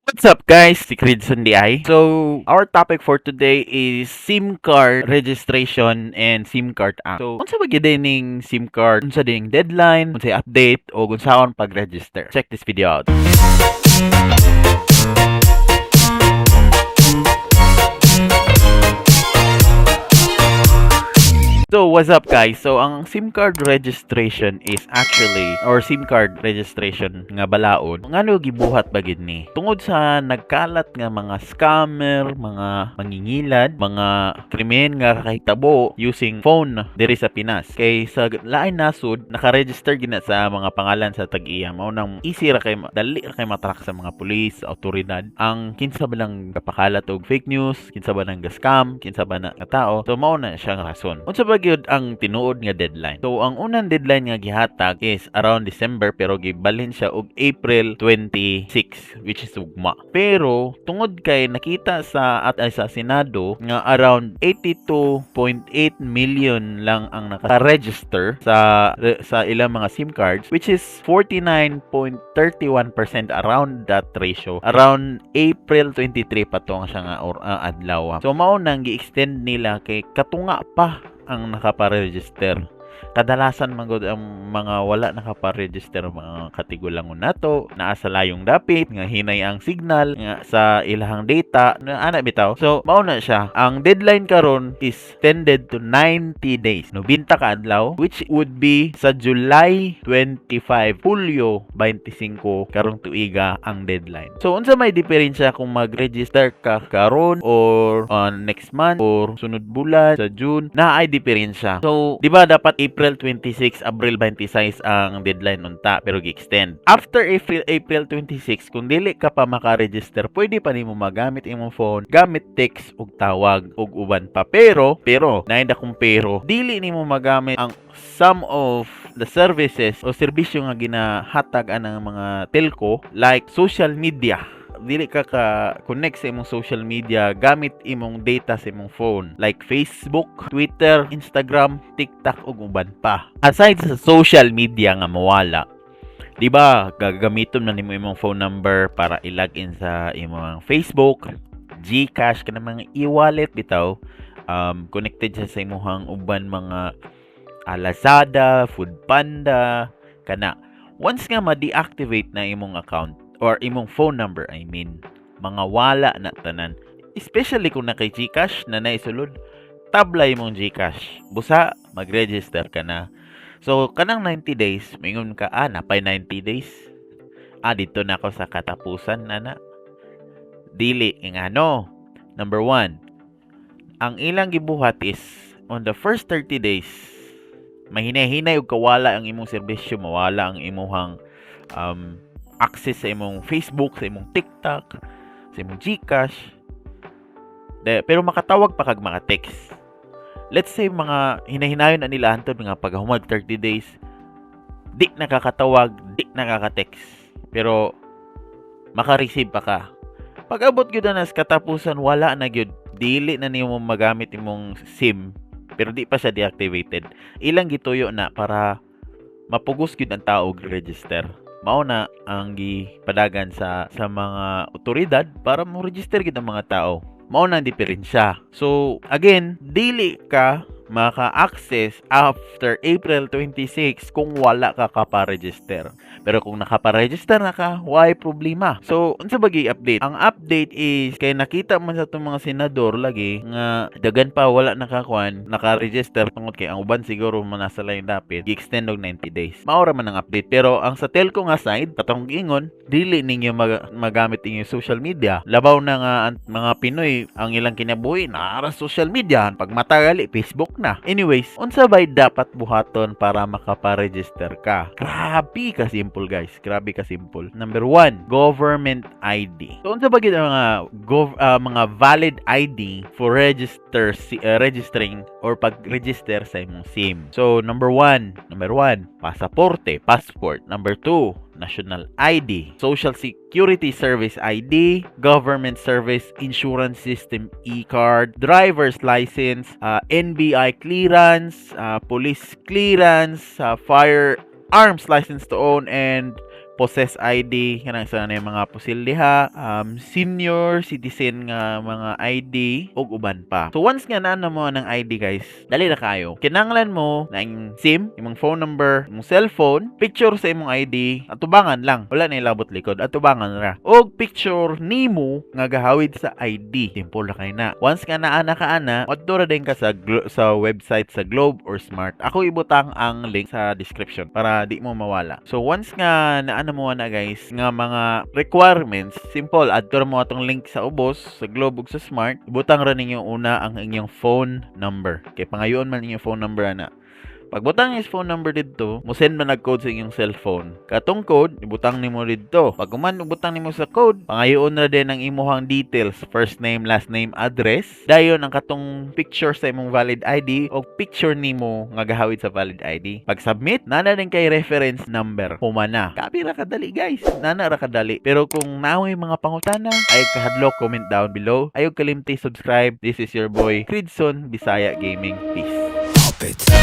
What's up guys? Si Cridson DI. So, our topic for today is SIM card registration and SIM card app. So, unsa ba gyud ning SIM card? Unsa din deadline? Unsa update o unsaon pag-register? Check this video out. So, what's up guys? So, ang SIM card registration is actually or SIM card registration nga balaod. Ngano gibuhat ba gid ni? Tungod sa nagkalat nga mga scammer, mga mangingilad, mga krimen nga kahitabo using phone diri sa Pinas. Kay sa lain nasud naka-register gina sa mga pangalan sa tag-iya. Mao nang easy ra kay dali ra kay matrack sa mga pulis, awtoridad. Ang kinsa ba lang kapakalat og fake news, kinsa ba nang scam, kinsa ba na nga tao. So mao na siyang rason. Unsa ba gyud ang tinuod nga deadline? So ang unang deadline nga gihatag is around December pero gibalhin siya og April 26 which is ugma. Pero tungod kay nakita sa sa Senado nga around 82.8 million lang ang naka-register sa ilang mga SIM cards which is 49.31% around that ratio. Around April 23 pa to siya nga adlaw. So mao nang gi-extend nila kay katunga pa ang nakaparegister. Kadalasan manggod ang mga wala nakaparegister mga katigulangon nato naa sa layong dapit nga hinay ang signal nga sa ilahang data na ana bitaw. So mao na siya. Ang deadline karon is extended to 90 days. 90 ka adlaw which would be sa July 25, Hulyo 25 karong tuiga ang deadline. So unsa may diferensya kung mag-register ka karon or next month or sunod bulan sa June? Naa ay diferensya. So di ba dapat April 26, Abril 26 ang deadline unta pero gi-extend. After April 26, kung dili ka pa maka-register, pwede pa nimo magamit imong phone, gamit text ug tawag ug uban pa. Pero nainda kung pero, dili nimo magamit ang some of the services o serbisyo nga ginahatag anang mga telco like social media. Dili ka connect sa imong social media gamit imong data sa imong phone like Facebook, Twitter, Instagram, TikTok ug uban pa. Aside sa social media nga mawala, di ba gagamiton man nimo imong phone number para i-login sa imong Facebook, GCash kana mga e-wallet bitaw, connected sa imong uban mga Lazada, Foodpanda kana. Once nga ma-deactivate na imong account or imong phone number, I mean, mga wala na tanan. Especially kung naka GCash na naisulod, tabla imong GCash. Busa, mag-register ka na. So, kanang 90 days, mingon ka, napay 90 days. Dito na ako sa katapusan, nana. Dili, ingano. Number 1, ang ilang gibuhat is, on the first 30 days, mahinay-hinay og kawala ang imong serbisyo, mawala ang imong access sa imong Facebook, sa imong TikTok, sa imong GCash. Pero makatawag pa kag mga text. Let's say mga hinahinayon na nila antod nga paghumag 30 days, di nakakatawag, di nakaka-text. Pero maka-receive pa ka. Pag abot gyud na sa katapusan, wala na gyud, dili na nimo magamit imong SIM pero di pa siya deactivated. Ilang gituyo na para mapugos gyud ang tao og register. Mao na ang gipadagan sa mga otoridad para mo register gid ang mga tao. Mao na ang diferensya. So again, dili ka maka-access after April 26 kung wala ka pa-register. Pero kung nakapa-register na ka, why problema? So, unsa ba gi-update? Ang update is kay nakita man sa itong mga senador lagi nga dagan pa wala nakakuan, naka-register tungod kay ang uban siguro manasa lain dapit, gi-extend og 90 days. Maura man ang update. Pero ang sa telco nga side, patong giingon, dili ninyo magamit inyong social media. Labaw na nga mga Pinoy ang ilang kinabuhi na social media. Pag matagali, Facebook na. Anyways, unsa bay dapat buhaton para makapa-register ka? Grabe ka simple guys. Grabe ka simple. Number 1, government ID. So unsa ba gid ang mga valid ID for registering or pag-register sa imong SIM? So number 1, passport. Number 2, national ID, Social Security Service ID, Government Service Insurance System e-card, driver's license, NBI clearance, police clearance, firearms license to own, and possess ID kanang sa na mga pusil diha, senior citizen nga mga ID ug uban pa. So once nga naa mo ng ID guys, dali na kayo. Kinahanglan mo na yung SIM, imong phone number, imong cellphone, picture sa imong ID, atubangan lang. Wala na ilabot likod, atubangan ra. Og picture nimo nga gahawid sa ID. Simple ra kay na. Once nga naa na ka ana, adto ra din ka sa website sa Globe or Smart. Ako ibutang ang link sa description para di mo mawala. So once nga naa na mo na guys nga mga requirements, simple adto ra mo atong link sa ubos sa Globe ug sa Smart. Ibutang ra ninyo una ang inyong phone number. Kay pangayoon man inyong phone number ana. Pagbutang niyo phone number dito, mo send man nag-code sa inyong cellphone. Katong code, ibutang nimo dito. Pag man ibutang nimo sa code, pangayoon na din ang imuhang details, first name, last name, address. Dayon ang katong picture sa imong valid ID o picture nimo nga gahawid sa valid ID. Pag submit, nana din kay reference number. Humana. Kapi ra kadali guys. Nana ra kadali. Pero kung naoy mga pangutana, ay kahadlok comment down below. Ayog kalimti subscribe. This is your boy Cridson Bisaya Gaming. Peace.